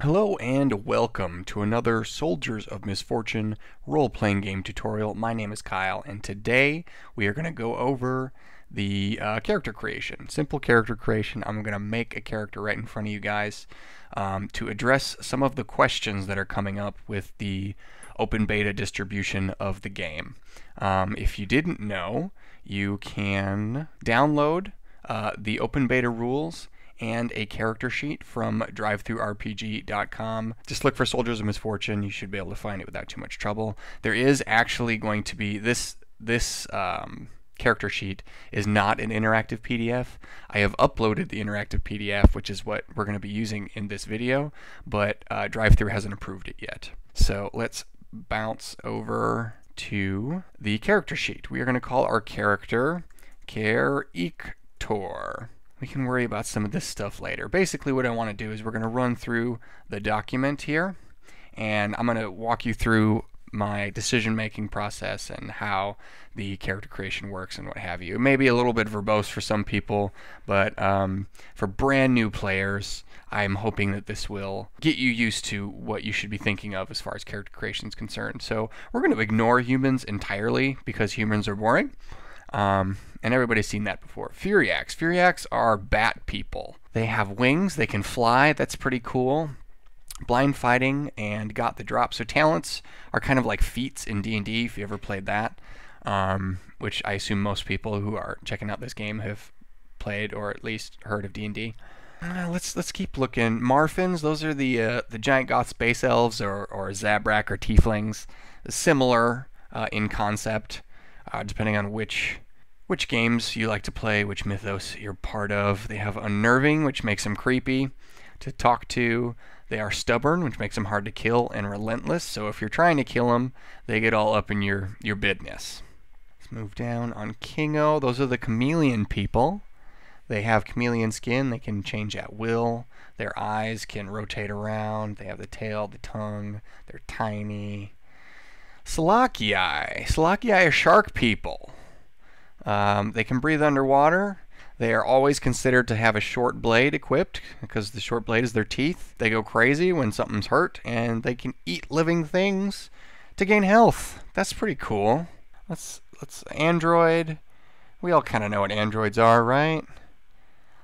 Hello and welcome to another Soldiers of Misfortune role-playing game tutorial. My name is Kyle, and today we are going to go over the character creation. Simple character creation. I'm going to make a character right in front of you guys to address some of the questions that are coming up with the open beta distribution of the game. If you didn't know, you can download the open beta rules and a character sheet from drivethrurpg.com. Just look for Soldiers of Misfortune. You should be able to find it without too much trouble. There is actually going to be this character sheet is not an interactive PDF. I have uploaded the interactive PDF, which is what we're going to be using in this video, but DriveThru hasn't approved it yet. So let's bounce over to the character sheet. We are going to call our character Cair Iktor. We can worry about some of this stuff later. Basically what I want to do is we're going to run through the document here, and I'm going to walk you through my decision-making process and how the character creation works and what have you. It may be a little bit verbose for some people, but for brand new players, I'm hoping that this will get you used to what you should be thinking of as far as character creation is concerned. So we're going to ignore humans entirely because humans are boring. And everybody's seen that before. Furiacs. Furiacs are bat people. They have wings, they can fly, that's pretty cool. Blind fighting and got the drop. So talents are kind of like feats in D&D, if you ever played that, which I assume most people who are checking out this game have played or at least heard of D&D. Let's keep looking. Marfins, those are the giant goth space elves or Zabrak or tieflings. Similar in concept. Depending on which games you like to play, which mythos you're part of. They have unnerving, which makes them creepy to talk to. They are stubborn, which makes them hard to kill, and relentless. So if you're trying to kill them, they get all up in your business. Let's move down on Kingo. Those are the chameleon people. They have chameleon skin. They can change at will. Their eyes can rotate around. They have the tail, the tongue. They're tiny. Selachii. Selachii are shark people. They can breathe underwater. They are always considered to have a short blade equipped because the short blade is their teeth. They go crazy when something's hurt, and they can eat living things to gain health. That's pretty cool. Let's android. We all kind of know what androids are, right?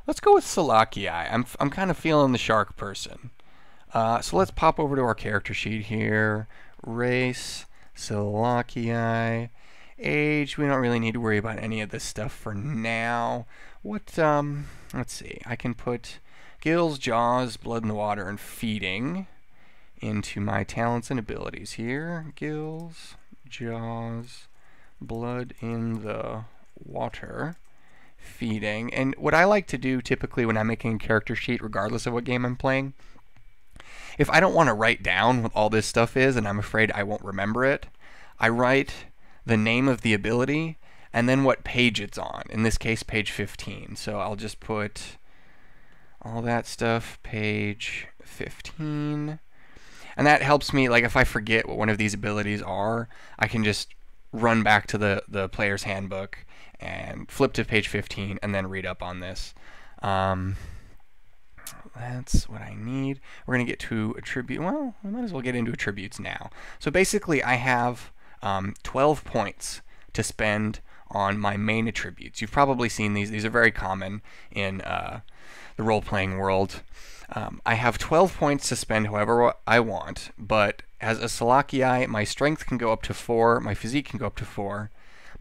Let's go with Selachii. I'm kind of feeling the shark person. So let's pop over to our character sheet here. Race. Selachii. Age, we don't really need to worry about any of this stuff for now. Let's see, I can put gills, jaws, blood in the water, and feeding into my talents and abilities here. Gills, jaws, blood in the water, feeding. And what I like to do typically when I'm making a character sheet, regardless of what game I'm playing, if I don't want to write down what all this stuff is and I'm afraid I won't remember it, I write the name of the ability and then what page it's on. In this case, page 15. So I'll just put all that stuff, page 15. And that helps me, like if I forget what one of these abilities are, I can just run back to the player's handbook and flip to page 15 and then read up on this. That's what I need. We're going to get to attribute. Well, we might as well get into attributes now. So basically, I have 12 points to spend on my main attributes. You've probably seen these. These are very common in the role-playing world. I have 12 points to spend however I want, but as a Selachii, my strength can go up to 4, my physique can go up to 4,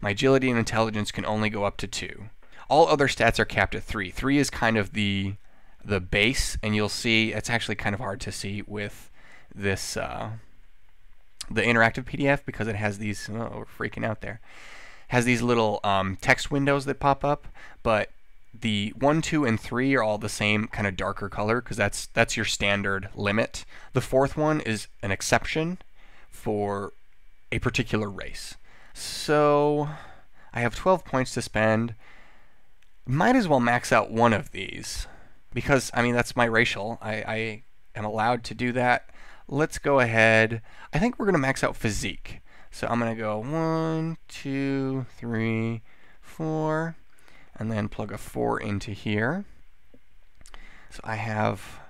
my agility and intelligence can only go up to 2. All other stats are capped at 3. 3 is kind of the base, and you'll see it's actually kind of hard to see with this the interactive PDF because it has these, oh, we're freaking out there, has these little text windows that pop up, but the 1, 2, and 3 are all the same kind of darker color because that's your standard limit. The fourth one is an exception for a particular race. So I have 12 points to spend. Might as well max out one of these because, I mean, that's my racial. I am allowed to do that. Let's go ahead. I think we're going to max out physique. So I'm going to go 1, 2, 3, 4, and then plug a 4 into here. So I have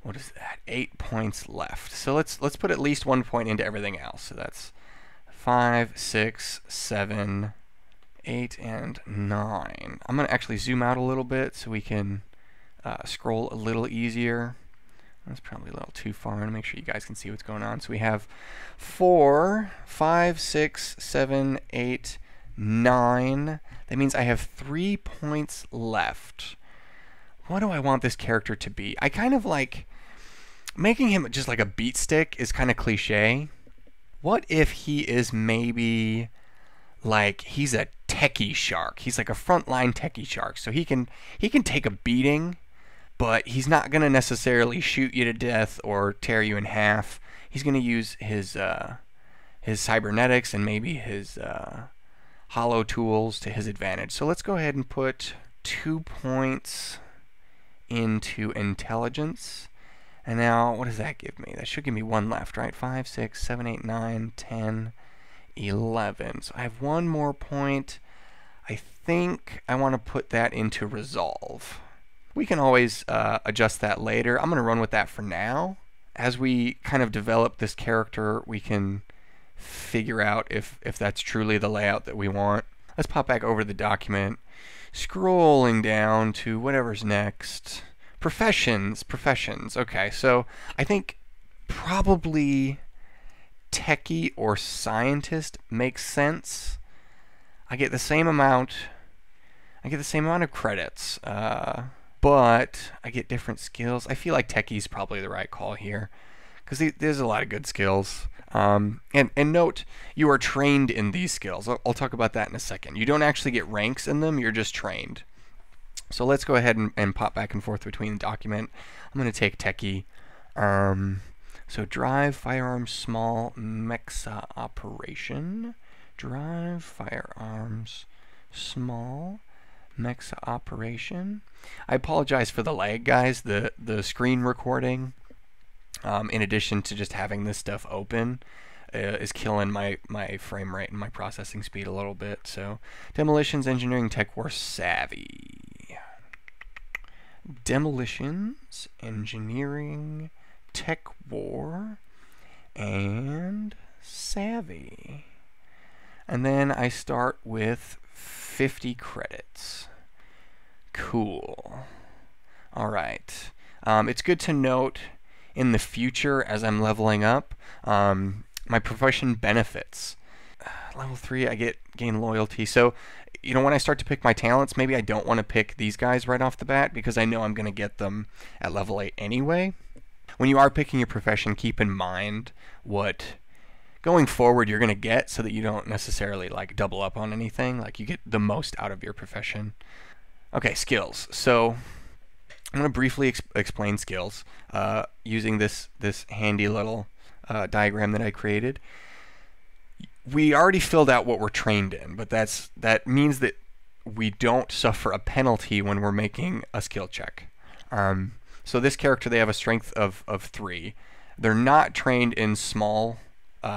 what is that? 8 points left. So let's put at least 1 point into everything else. So that's 5, 6, 7, 8, and 9. I'm going to actually zoom out a little bit so we can scroll a little easier. That's probably a little too far, and make sure you guys can see what's going on. So we have 4, 5, 6, 7, 8, 9. That means I have 3 points left. What do I want this character to be? I kind of like making him just like a beat stick is kind of cliche. What if he is maybe like he's a techie shark? He's like a frontline techie shark, so he can take a beating, but he's not going to necessarily shoot you to death or tear you in half. He's going to use his cybernetics and maybe his hollow tools to his advantage. So let's go ahead and put 2 points into intelligence. And now, what does that give me? That should give me 1 left, right? 5, 6, 7, 8, 9, 10, 11. So I have 1 more point. I think I want to put that into resolve. We can always adjust that later. I'm going to run with that for now. As we kind of develop this character, we can figure out if that's truly the layout that we want. Let's pop back over the document, scrolling down to whatever's next. Professions. Okay, so I think probably techie or scientist makes sense. I get the same amount of credits. But I get different skills. I feel like techie's probably the right call here, because there's a lot of good skills. And note, you are trained in these skills. I'll talk about that in a second. You don't actually get ranks in them, you're just trained. So let's go ahead and pop back and forth between the document. I'm going to take techie. So drive, firearms, small, mecha operation. Drive, firearms, small, mecha operation. I apologize for the lag, guys. The screen recording, in addition to just having this stuff open, is killing my frame rate and my processing speed a little bit. So demolitions, engineering, tech war, savvy. Demolitions, engineering, tech war, and savvy. And then I start with 50 credits. Cool. Alright. It's good to note in the future as I'm leveling up, my profession benefits. Level 3, I gain loyalty. So, you know, when I start to pick my talents, maybe I don't want to pick these guys right off the bat because I know I'm going to get them at level 8 anyway. When you are picking your profession, keep in mind what going forward you're going to get so that you don't necessarily like double up on anything. Like you get the most out of your profession. Okay, skills. So I'm going to briefly explain skills using this handy little diagram that I created. We already filled out what we're trained in, but that means that we don't suffer a penalty when we're making a skill check. So this character, they have a strength of 3. They're not trained in small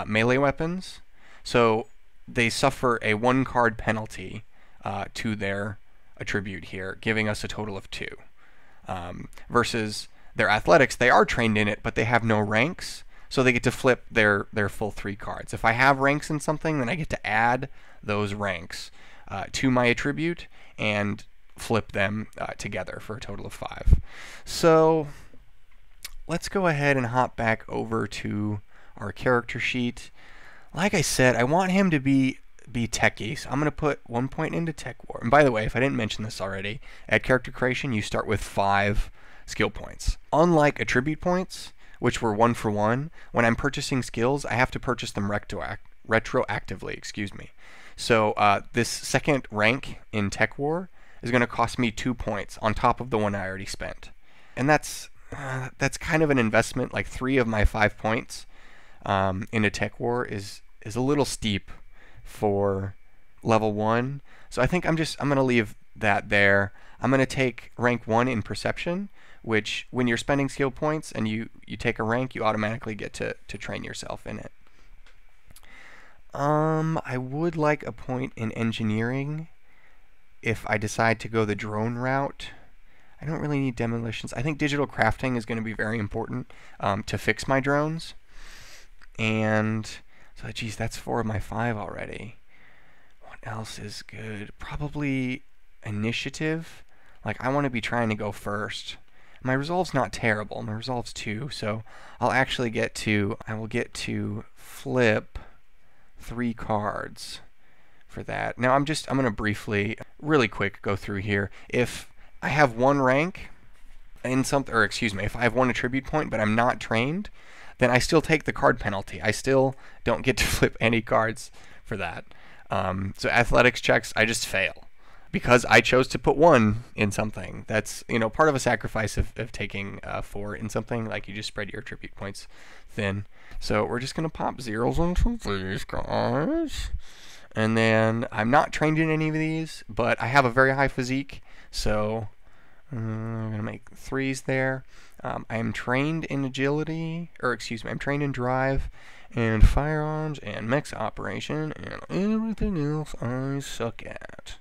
melee weapons, so they suffer a 1-card penalty to their attribute here, giving us a total of 2. Versus their athletics, they are trained in it, but they have no ranks, so they get to flip their full 3 cards. If I have ranks in something, then I get to add those ranks to my attribute and flip them together for a total of 5. So let's go ahead and hop back over to our character sheet. Like I said, I want him to be techie, so I'm going to put 1 point into tech war. And by the way, if I didn't mention this already, at character creation you start with 5 skill points. Unlike attribute points, which were 1 for 1, when I'm purchasing skills, I have to purchase them retroactively. Excuse me. So this second rank in tech war is going to cost me 2 points on top of the one I already spent, and that's kind of an investment. Like 3 of my 5 points into tech war is a little steep for level 1. So I think I'm going to leave that there. I'm going to take rank 1 in perception, which when you're spending skill points and you take a rank, you automatically get to train yourself in it. I would like a point in engineering if I decide to go the drone route. I don't really need demolitions. I think digital crafting is going to be very important to fix my drones. And so, geez, that's 4 of my 5 already. What else is good? Probably initiative. Like, I want to be trying to go first. My resolve's not terrible. My resolve's 2, so I'll actually get to, I will get to flip 3 cards for that. Now I'm going to briefly, really quick, go through here. If I have 1 rank in something, or excuse me, if I have 1 attribute point but I'm not trained, then I still take the card penalty. I still don't get to flip any cards for that. So athletics checks, I just fail because I chose to put 1 in something. That's, you know, part of a sacrifice of taking 4 in something. Like, you just spread your attribute points thin. So we're just going to pop zeros into these guys. And then I'm not trained in any of these, but I have a very high physique. So I'm going to make 3s there. I am trained in agility, or excuse me, I'm trained in drive and firearms and mech operation and everything else I suck at.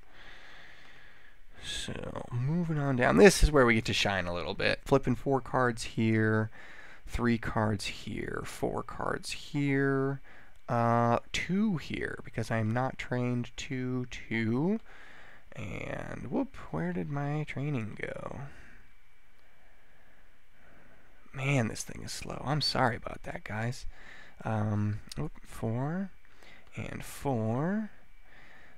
So moving on down, this is where we get to shine a little bit. Flipping 4 cards here, 3 cards here, 4 cards here, 2 here because I am not trained 2. And whoop, where did my training go? Man, this thing is slow. I'm sorry about that, guys. 4 and 4.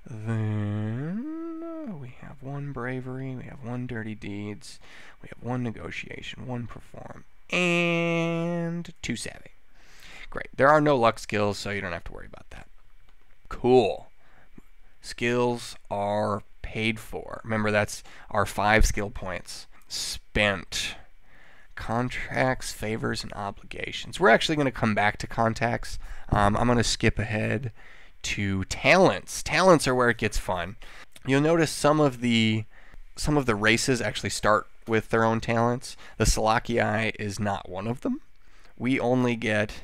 Then we have 1 bravery, we have 1 dirty deeds, we have 1 negotiation, 1 perform, and 2 savvy. Great. There are no luck skills, so you don't have to worry about that. Cool. Skills are paid for. Remember, that's our 5 skill points spent. Contracts, favors, and obligations. We're actually going to come back to contacts. I'm going to skip ahead to talents. Talents are where it gets fun. You'll notice some of the races actually start with their own talents. The Selachii is not one of them. We only get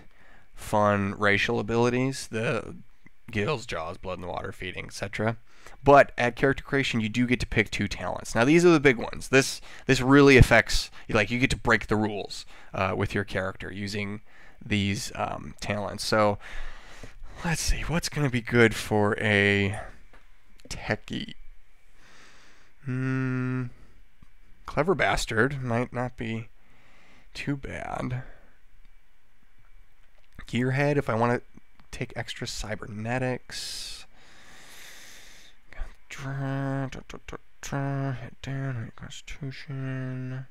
fun racial abilities, the gills, jaws, blood in the water, feeding, etc. But at character creation, you do get to pick 2 talents. Now, these are the big ones. This really affects, like, you get to break the rules with your character using these talents. So let's see, what's going to be good for a techie? Clever bastard might not be too bad. Gearhead, if I want to take extra cybernetics. Head down, constitution.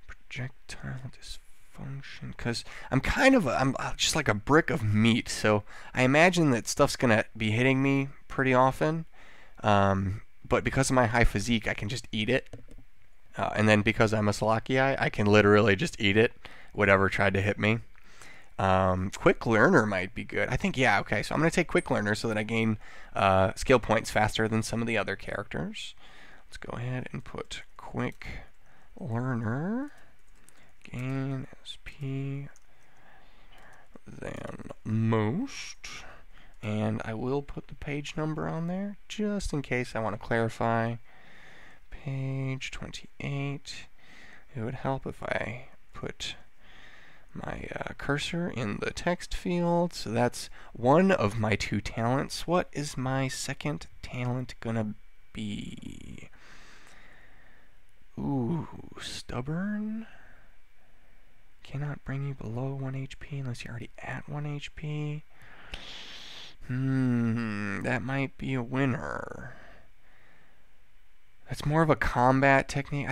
Projectile dysfunction. Because I'm just like a brick of meat, so I imagine that stuff's going to be hitting me pretty often. But because of my high physique, I can just eat it. And then because I'm a Selachii, I can literally just eat it, whatever tried to hit me. Quick Learner might be good. I think, yeah, okay, so I'm going to take Quick Learner so that I gain skill points faster than some of the other characters. Let's go ahead and put Quick Learner. Gain SP than most. And I will put the page number on there just in case I want to clarify. Page 28. It would help if I put my cursor in the text field. So that's 1 of my 2 talents. What is my second talent gonna be? Ooh, stubborn. Cannot bring you below 1 HP unless you're already at 1 HP. That might be a winner. That's more of a combat technique.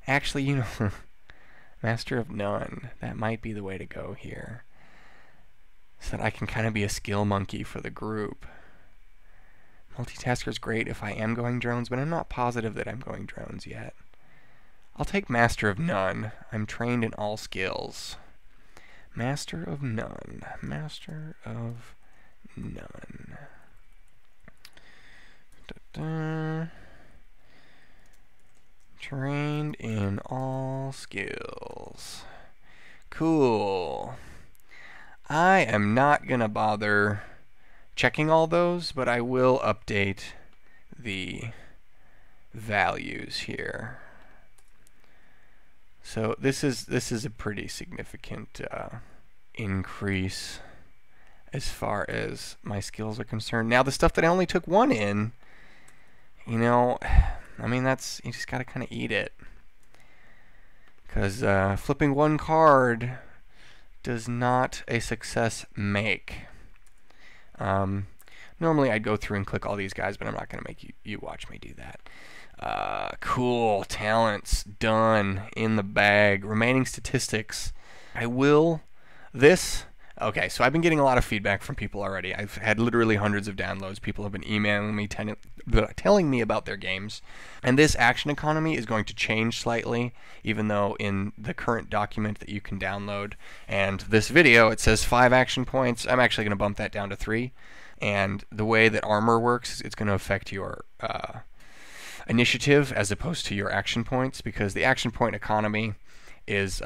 Actually, you know, Master of None. That might be the way to go here. So that I can kind of be a skill monkey for the group. Multitasker is great if I am going drones, but I'm not positive that I'm going drones yet. I'll take Master of None. I'm trained in all skills. Master of None. Master of None. Trained in all skills. Cool. I am not gonna bother checking all those, but I will update the values here. So this is a pretty significant increase as far as my skills are concerned. Now the stuff that I only took 1 in, you know, I mean, that's, you just gotta kind of eat it, because flipping 1 card does not a success make. Normally I'd go through and click all these guys, but I'm not gonna make you watch me do that. Cool, talents done, in the bag. Remaining statistics, I will this. Okay, so I've been getting a lot of feedback from people already. I've had literally hundreds of downloads. People have been emailing me, telling me about their games. And this action economy is going to change slightly, even though in the current document that you can download and this video, it says 5 action points. I'm actually going to bump that down to 3. And the way that armor works, it's going to affect your initiative as opposed to your action points, because the action point economy is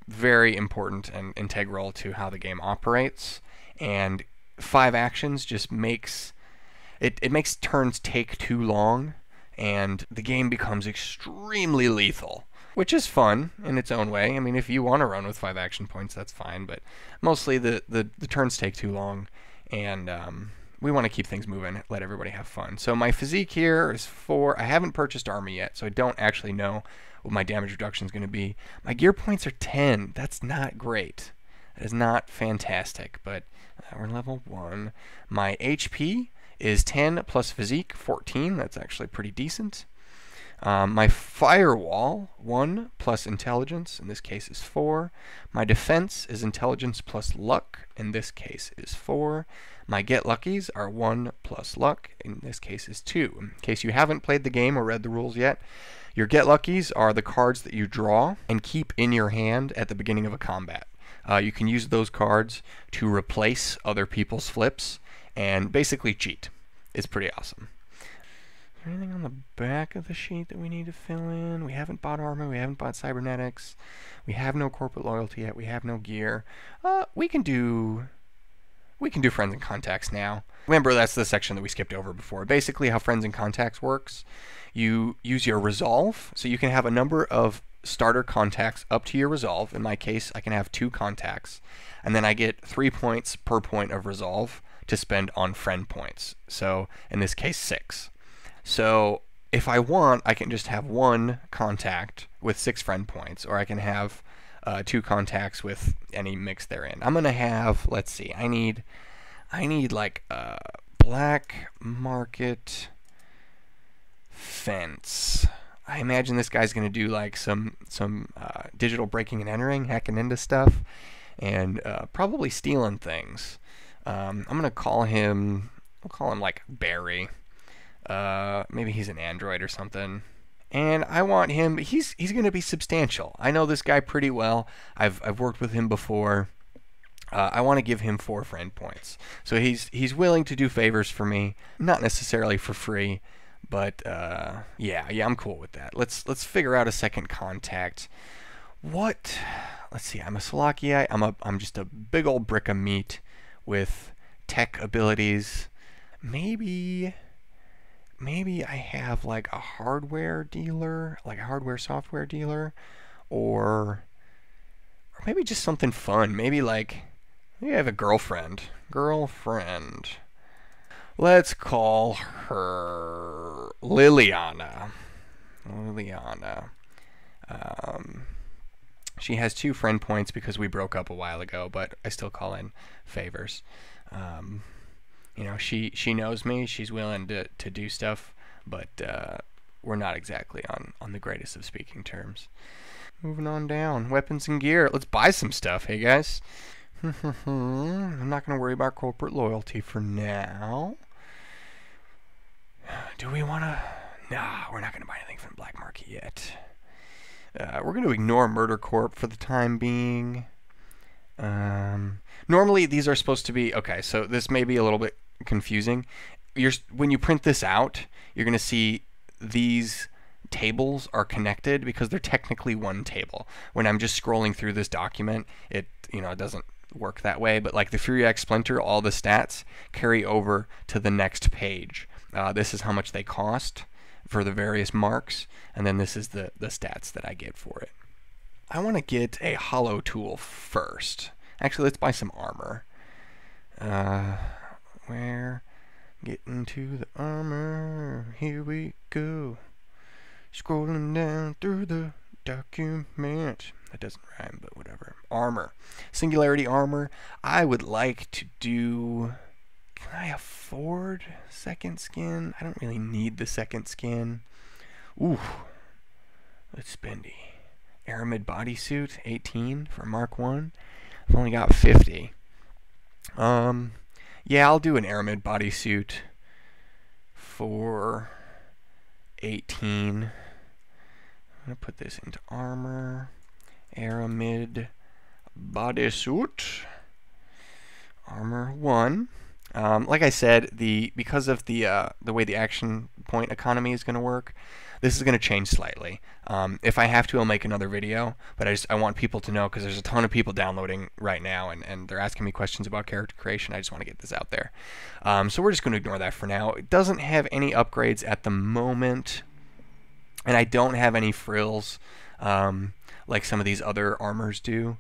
very important and integral to how the game operates, and 5 actions just makes it makes turns take too long, and the game becomes extremely lethal, which is fun in its own way. I mean, if you want to run with 5 action points, that's fine, but mostly the turns take too long, and we want to keep things moving, let everybody have fun. So my physique here is 4. I haven't purchased armor yet, so I don't actually know what my damage reduction is going to be. My gear points are 10. That's not great. That is not fantastic, but we're level 1. My HP is 10 plus physique, 14. That's actually pretty decent. My firewall, 1 plus intelligence, in this case is 4. My defense is intelligence plus luck, in this case is 4. My get luckies are 1 plus luck, in this case is 2. In case you haven't played the game or read the rules yet, your get luckies are the cards that you draw and keep in your hand at the beginning of a combat. You can use those cards to replace other people's flips and basically cheat. It's pretty awesome. Is there anything on the back of the sheet that we need to fill in? We haven't bought armor, we haven't bought cybernetics, we have no corporate loyalty yet, we have no gear. We can do friends and contacts now. Remember, that's the section that we skipped over before. Basically, how friends and contacts works, you use your resolve, so you can have a number of starter contacts up to your resolve. In my case, I can have 2 contacts, and then I get 3 points per point of resolve to spend on friend points. So in this case, 6. So if I want, I can just have 1 contact with 6 friend points, or I can have 2 contacts with any mix therein. I'm gonna have, let's see, I need like a black market fence. I imagine this guy's gonna do like some digital breaking and entering, hacking into stuff, and probably stealing things. I'm gonna call him, we'll call him like Barry. Maybe he's an android or something. And I want him, he's going to be substantial. I know this guy pretty well. I've worked with him before. I want to give him 4 friend points. So he's willing to do favors for me, not necessarily for free, but yeah, I'm cool with that. Let's figure out a second contact. What? Let's see. I'm a Solakii. I'm just a big old brick of meat with tech abilities. Maybe I have like a hardware dealer, like a hardware software dealer, or maybe just something fun. Maybe I have a girlfriend. Let's call her Liliana. She has 2 friend points because we broke up a while ago, but I still call in favors. You know, she knows me. She's willing to do stuff, but we're not exactly on the greatest of speaking terms. Moving on down, weapons and gear. Let's buy some stuff, hey guys. I'm not going to worry about corporate loyalty for now. Do we want to? Nah, we're not going to buy anything from the black market yet. We're going to ignore Murder Corp for the time being. Normally these are supposed to be, okay, so this may be a little bit confusing. When you print this out, you're going to see these tables are connected because they're technically one table. When I'm just scrolling through this document, it doesn't work that way, but like the Fury X Splinter, all the stats carry over to the next page. This is how much they cost. for the various marks, and then this is the stats that I get for it. I want to get a hollow tool first. Actually, let's buy some armor. Where? Getting to the armor. Here we go. Scrolling down through the document. That doesn't rhyme, but whatever. Armor. Singularity armor. I would like to do... Can I afford second skin? I don't really need the second skin. Ooh. Let's spendy. Aramid bodysuit, 18 for Mark 1. I've only got 50. Yeah, I'll do an Aramid bodysuit for 18. I'm going to put this into armor. Aramid bodysuit. Armor 1. Like I said, because of the way the action point economy is going to work, this is going to change slightly. If I have to, I'll make another video, but I want people to know, because there's a ton of people downloading right now, and they're asking me questions about character creation. I just want to get this out there. So we're just going to ignore that for now. It doesn't have any upgrades at the moment, and I don't have any frills like some of these other armors do.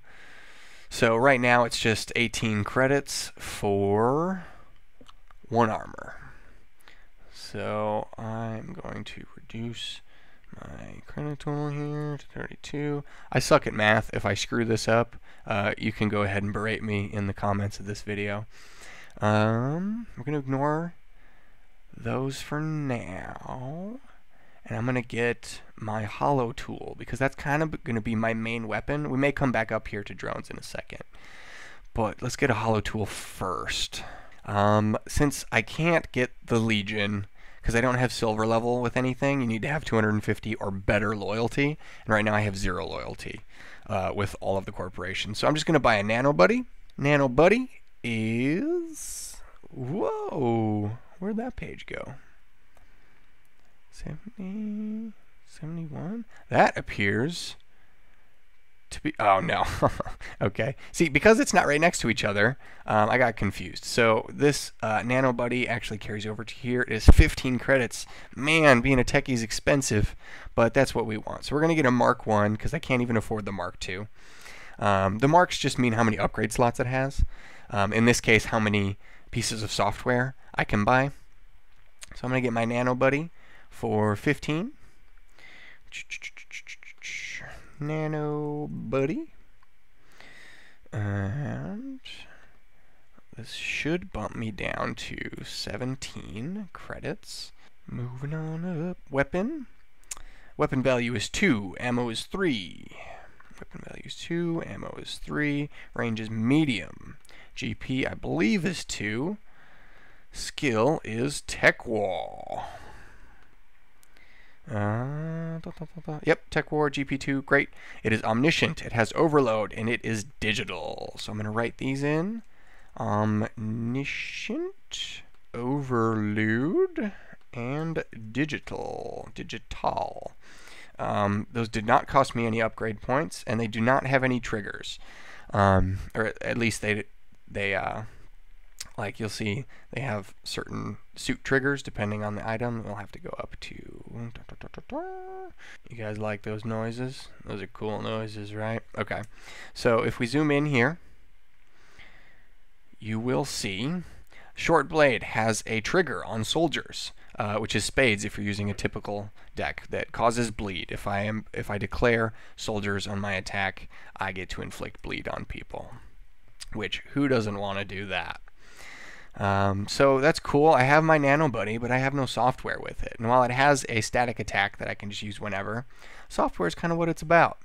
So right now it's just 18 credits for 1 armor. So I'm going to reduce my credit total here to 32. I suck at math. If I screw this up, you can go ahead and berate me in the comments of this video. We're going to ignore those for now. And I'm going to get my hollow tool, because that's kind of going to be my main weapon. We may come back up here to drones in a second. But let's get a hollow tool first. Since I can't get the Legion, because I don't have silver level with anything, you need to have 250 or better loyalty. And right now I have 0 loyalty with all of the corporations. So I'm just going to buy a Nano Buddy. Nano Buddy is... Whoa! Where'd that page go? 70, 71? That appears to be... Oh, no. Okay. See, because it's not right next to each other, I got confused. So this Nano Buddy actually carries over to here. It is 15 credits. Man, being a techie is expensive, but that's what we want. So we're going to get a Mark 1, because I can't even afford the Mark 2. The marks just mean how many upgrade slots it has. In this case, how many pieces of software I can buy. So I'm going to get my Nano Buddy for 15. Nano Buddy. And this should bump me down to 17 credits. Moving on up. Weapon. Weapon value is 2. Ammo is 3. Weapon value is 2. Ammo is 3. Range is medium. GP, I believe, is 2. Skill is Tech Wall. Yep, Tech War, GP2, great. It is Omniscient, it has Overload, and it is Digital. So I'm going to write these in. Omniscient, Overload, and Digital. Those did not cost me any upgrade points, and they do not have any triggers. Or at least they like you'll see, they have certain suit triggers depending on the item. We'll have to go up to... You guys like those noises? Those are cool noises, right? Okay. So if we zoom in here, you will see Short Blade has a trigger on soldiers, which is Spades if you're using a typical deck, that causes bleed. If I declare soldiers on my attack, I get to inflict bleed on people. Which, who doesn't want to do that? So that's cool. I have my Nano Buddy, but I have no software with it. And while it has a static attack that I can just use whenever, software is kind of what it's about.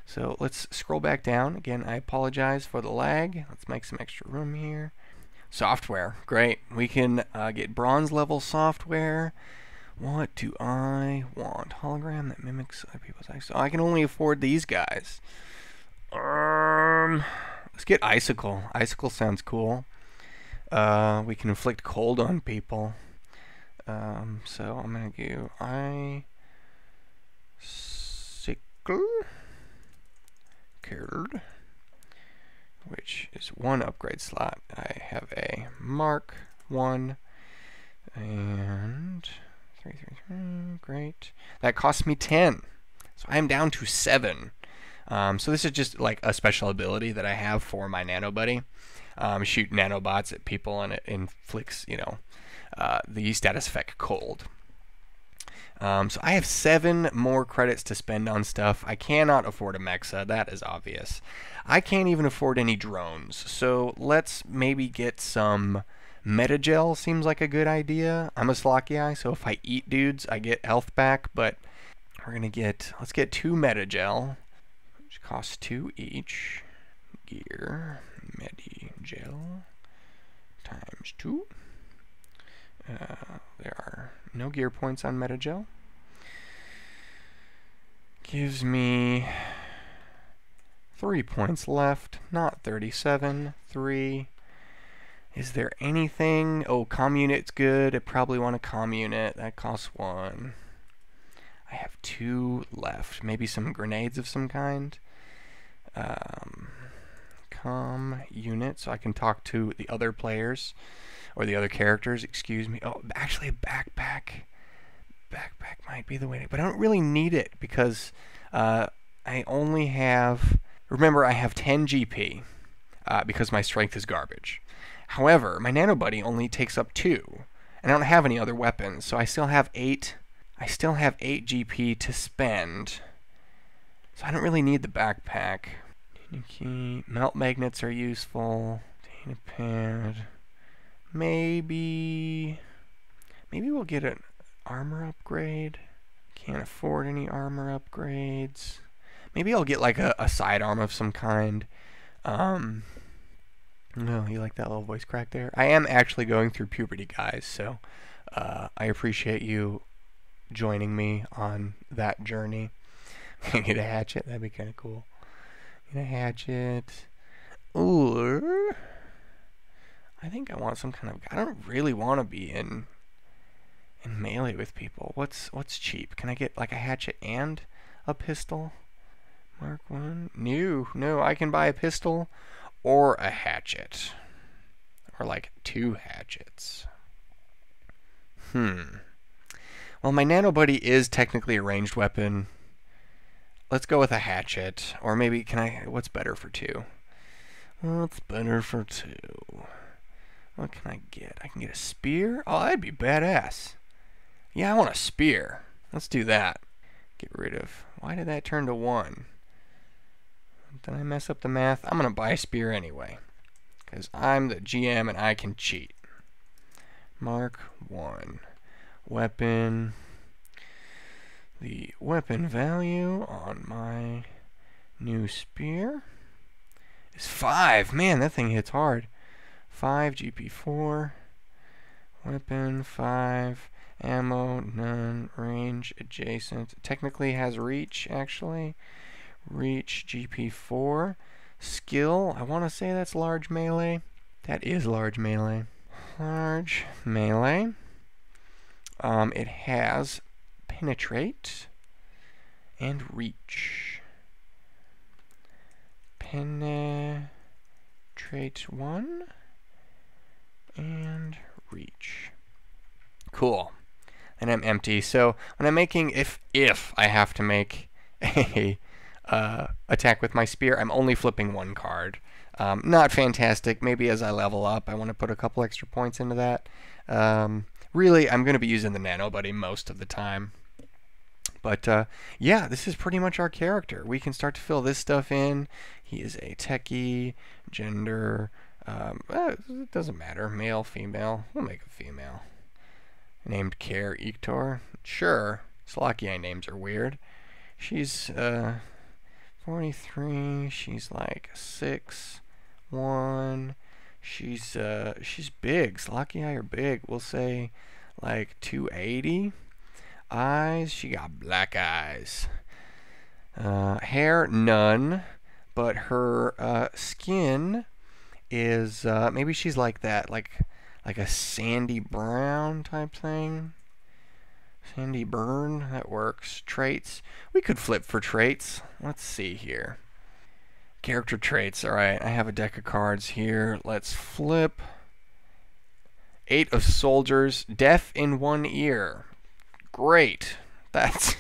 So let's scroll back down. Again, I apologize for the lag. Let's make some extra room here. Software, great. We can get bronze level software. What do I want? Hologram that mimics other people's eyes. So I can only afford these guys. Let's get Icicle. Icicle sounds cool. We can inflict cold on people. So I'm going to do Icicle, which is 1 upgrade slot. I have a Mark 1 and 3. Great. That cost me 10. So I am down to 7. So this is just like a special ability that I have for my nano buddy. Shoot nanobots at people and it inflicts, the status effect cold. So I have 7 more credits to spend on stuff. I cannot afford a mecha, that is obvious. I can't even afford any drones, so let's maybe get some Metagel, seems like a good idea. I'm a Slakia, so if I eat dudes, I get health back, but let's get 2 Metagel, which costs 2 each. Gear, Medigel, times 2. There are no gear points on Metagel. Gives me 3 points left, not 37. 3. Is there anything? Oh, comm unit's good. I probably want a comm unit. That costs 1. I have 2 left. Maybe some grenades of some kind. Comm unit, so I can talk to the other players. Or the other characters, excuse me. Oh, actually a backpack. Backpack might be the way to, but I don't really need it because I only have, remember I have 10 GP because my strength is garbage. However, my nano buddy only takes up 2 and I don't have any other weapons, so I still have 8 GP to spend. So I don't really need the backpack. Melt magnets are useful. Data pad. Maybe we'll get an armor upgrade. Can't afford any armor upgrades. Maybe I'll get like a sidearm of some kind. No, you like that little voice crack there? I am actually going through puberty, guys, so I appreciate you joining me on that journey. Get a hatchet, that'd be kind of cool. Get a hatchet. Or I think I want some kind of, I don't really want to be in melee with people. What's cheap? Can I get like a hatchet and a pistol? Mark 1? No, I can buy a pistol or a hatchet. Or like 2 hatchets. Well, my nano buddy is technically a ranged weapon. Let's go with a hatchet. Or maybe, what's better for 2? What's better for 2? What can I get? I can get a spear? Oh, that'd be badass. Yeah, I want a spear. Let's do that. Get rid of, why did that turn to 1? Did I mess up the math? I'm going to buy a spear anyway. Because I'm the GM and I can cheat. Mark 1. Weapon. The weapon value on my new spear is 5. Man, that thing hits hard. 5 GP4. Weapon 5. Ammo none. Range adjacent. Technically has reach actually. Reach GP4. Skill, I want to say that's large melee. That is large melee. Large melee. It has penetrate and reach. Penetrate 1 and reach. Cool. And I'm empty. So when I'm making, if I have to make a attack with my spear, I'm only flipping 1 card. Not fantastic. Maybe as I level up, I want to put a couple extra points into that. Really, I'm going to be using the nano buddy most of the time. But yeah, this is pretty much our character. We can start to fill this stuff in. He is a techie, gender, it doesn't matter, male, female. We'll make a female. Named Cair Iktor. Sure, Slakia names are weird. She's 43. She's like 6'1". She's big. Slakia are big. We'll say like 280. Eyes, she got black eyes. Hair, none. But her skin is maybe she's like that, like a sandy brown type thing. Sandy burn, that works. Traits, we could flip for traits. Let's see here. Character traits. Alright, I have a deck of cards here. Let's flip. 8 of soldiers. Deaf in 1 ear. Great. That's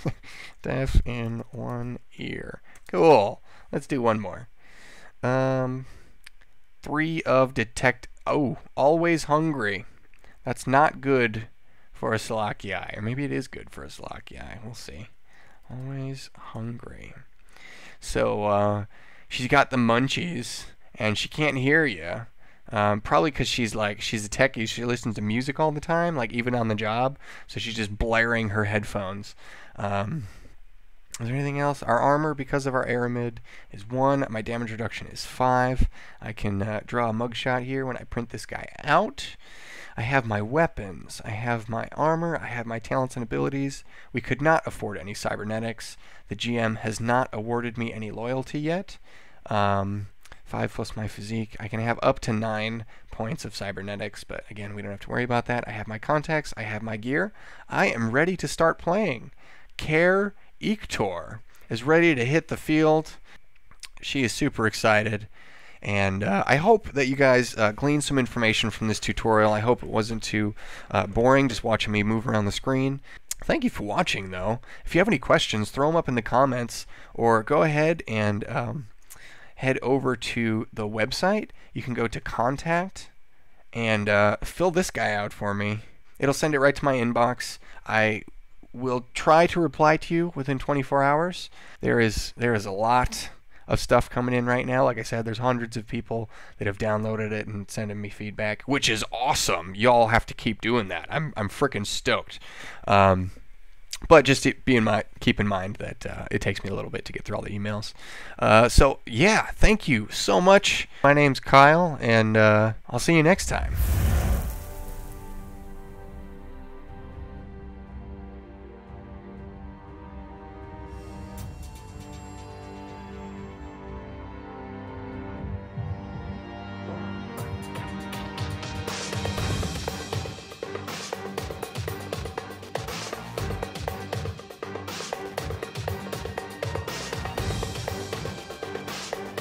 deaf in one ear. Cool. Let's do one more. 3 of detect. Oh, always hungry. That's not good for a Selachii. Or maybe it is good for a Selachii. We'll see. Always hungry. So, she's got the munchies, and she can't hear you. Probably because she's a techie. She listens to music all the time, like even on the job. So she's just blaring her headphones. Is there anything else? Our armor, because of our aramid, is 1. My damage reduction is 5. I can draw a mugshot here when I print this guy out. I have my weapons. I have my armor. I have my talents and abilities. We could not afford any cybernetics. The GM has not awarded me any loyalty yet. 5 plus my physique. I can have up to 9 points of cybernetics, but again, we don't have to worry about that. I have my contacts. I have my gear. I am ready to start playing. Cair Iktor is ready to hit the field. She is super excited, and I hope that you guys gleaned some information from this tutorial. I hope it wasn't too boring just watching me move around the screen. Thank you for watching, though. If you have any questions, throw them up in the comments, or go ahead and head over to the website. You can go to contact and fill this guy out for me. It'll send it right to my inbox. I will try to reply to you within 24 hours. There is a lot of stuff coming in right now. Like I said, there's hundreds of people that have downloaded it and sending me feedback, which is awesome. Y'all have to keep doing that. I'm freaking stoked. But just keep in mind that it takes me a little bit to get through all the emails. So yeah, thank you so much. My name's Kyle, and I'll see you next time.